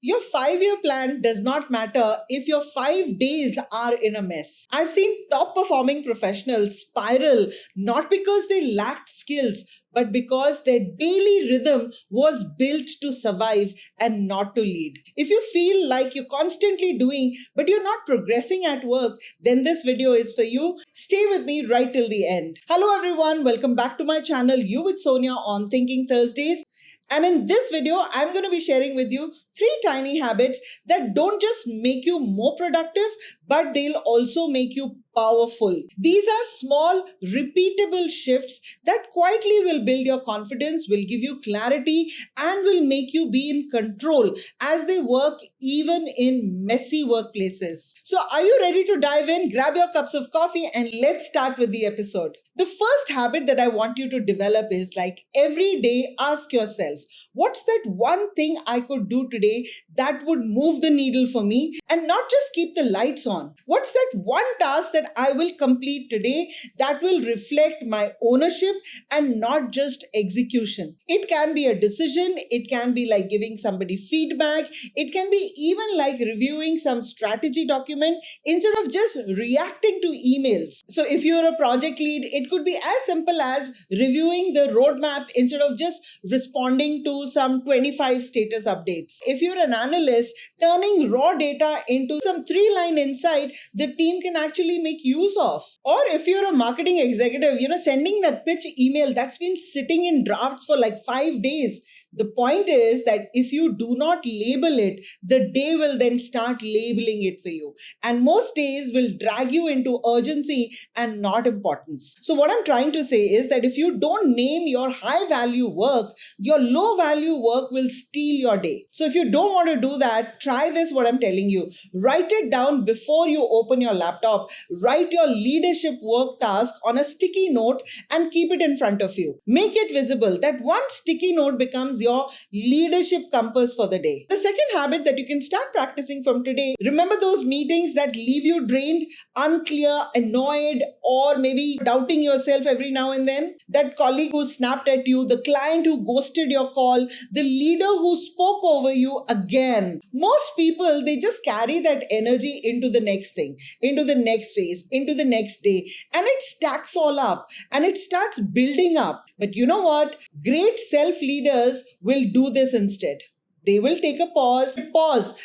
Your 5 year plan does not matter if your 5 days are in a mess. I've seen top performing professionals spiral not because they lacked skills, but because their daily rhythm was built to survive and not to lead. If you feel like you're constantly doing, but you're not progressing at work, then this video is for you. Stay with me right till the end. Hello everyone, welcome back to my channel, You with Sonia on Thinking Thursdays. And in this video, I'm going to be sharing with you 3 tiny habits that don't just make you more productive, but they'll also make you powerful. These are small, repeatable shifts that quietly will build your confidence, will give you clarity, and will make you be in control as they work even in messy workplaces. So, are you ready to dive in? Grab your cups of coffee and let's start with the episode. The first habit that I want you to develop is like every day ask yourself, what's that one thing I could do today that would move the needle for me and not just keep the lights on? What's that one task that I will complete today that will reflect my ownership and not just execution? It can be a decision, it can be like giving somebody feedback, it can be even like reviewing some strategy document instead of just reacting to emails. So if you're a project lead, it could be as simple as reviewing the roadmap instead of just responding to some 25 status updates. If you're an analyst, turning raw data into some 3 line insight the team can actually make use of. Or if you're a marketing executive, sending that pitch email that's been sitting in drafts for like 5 days. The point is that if you do not label it, the day will then start labeling it for you. And most days will drag you into urgency and not importance. So what I'm trying to say is that if you don't name your high value work, your low value work will steal your day. So if you don't want to do that, try this, what I'm telling you. Write it down before you open your laptop. Write your leadership work task on a sticky note and keep it in front of you. Make it visible. That one sticky note becomes your leadership compass for the day. The second habit that you can start practicing from today, remember those meetings that leave you drained, unclear, annoyed, or maybe doubting yourself every now and then? That colleague who snapped at you, the client who ghosted your call, the leader who spoke over you again. Most people, they just carry that energy into the next thing, into the next phase, into the next day, and it stacks all up and it starts building up. But you know what? Great self leaders will do this instead. They will take a pause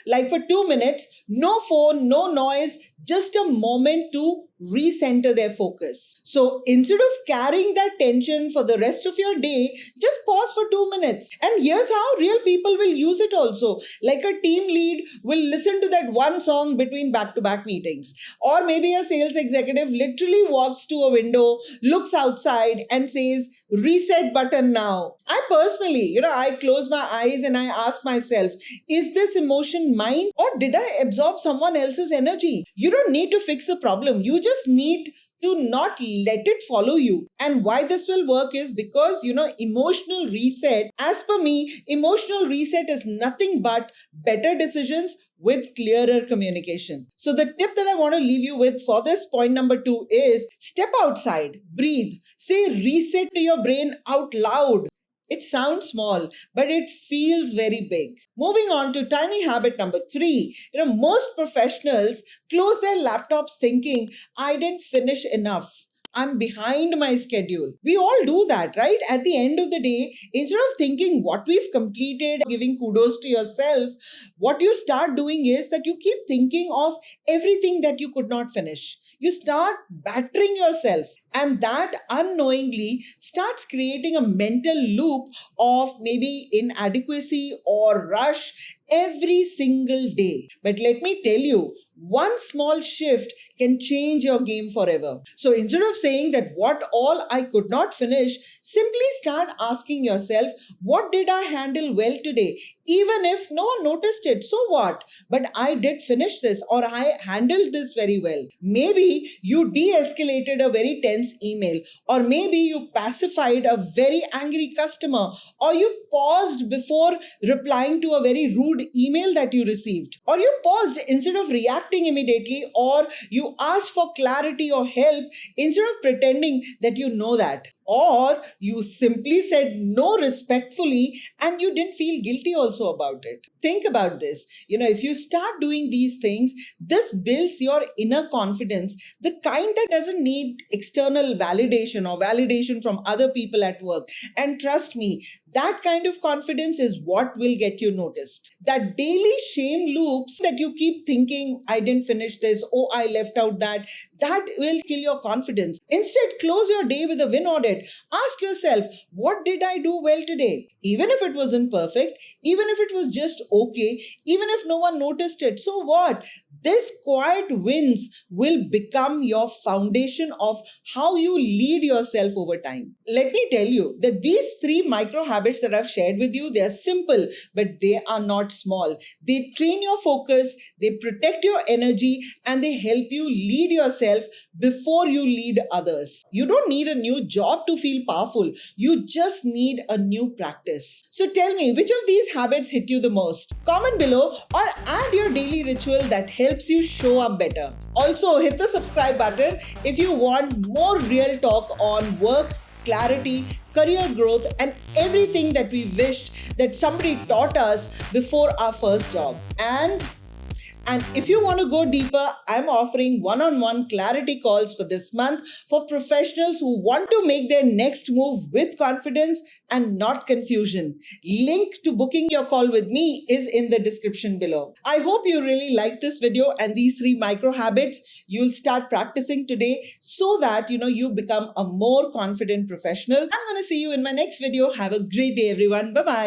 like for 2 minutes, no phone, no noise, just a moment to recenter their focus. So instead of carrying that tension for the rest of your day, just pause for 2 minutes. And here's how real people will use it also. Like a team lead will listen to that one song between back to back meetings. Or maybe a sales executive literally walks to a window, looks outside and says, reset button now. I personally, I close my eyes and I ask myself, is this emotion mine or did I absorb someone else's energy? You don't need to fix the problem. You just need to not let it follow you. And why this will work is because, emotional reset, as per me, emotional reset is nothing but better decisions with clearer communication. So the tip that I want to leave you with for this point number 2 is step outside, breathe, say reset to your brain out loud. It sounds small, but it feels very big. Moving on to tiny habit number 3. Most professionals close their laptops thinking, I didn't finish enough. I'm behind my schedule. We all do that, right? At the end of the day, instead of thinking what we've completed, giving kudos to yourself, what you start doing is that you keep thinking of everything that you could not finish. You start battering yourself, and that unknowingly starts creating a mental loop of maybe inadequacy or rush every single day. But let me tell you, one small shift can change your game forever. So instead of saying that what all I could not finish, simply start asking yourself, what did I handle well today? Even if no one noticed it, so what? But I did finish this or I handled this very well. Maybe you de-escalated a very tense email, or maybe you pacified a very angry customer, or you paused before replying to a very rude email that you received, or you paused instead of reacting immediately, or you asked for clarity or help instead of pretending that you know that. Or you simply said no respectfully and you didn't feel guilty also about it. Think about this. If you start doing these things, this builds your inner confidence, the kind that doesn't need external validation or validation from other people at work. And trust me, that kind of confidence is what will get you noticed. That daily shame loops that you keep thinking, I didn't finish this, oh, I left out that will kill your confidence. Instead, close your day with a win audit. Ask yourself, what did I do well today? Even if it wasn't perfect, even if it was just okay, even if no one noticed it, so what? This quiet wins will become your foundation of how you lead yourself over time. Let me tell you that these three micro habits that I've shared with you, they are simple, but they are not small. They train your focus, they protect your energy, and they help you lead yourself before you lead others. You don't need a new job to feel powerful. You just need a new practice. So tell me, which of these habits hit you the most? Comment below or add your daily ritual that helps you show up better. Also, hit the subscribe button if you want more real talk on work, clarity, career growth, and everything that we wished that somebody taught us before our first job. And if you want to go deeper, I'm offering one-on-one clarity calls for this month for professionals who want to make their next move with confidence and not confusion. Link to booking your call with me is in the description below. I hope you really liked this video and these three micro habits you'll start practicing today so that you become a more confident professional. I'm going to see you in my next video. Have a great day, everyone. Bye-bye.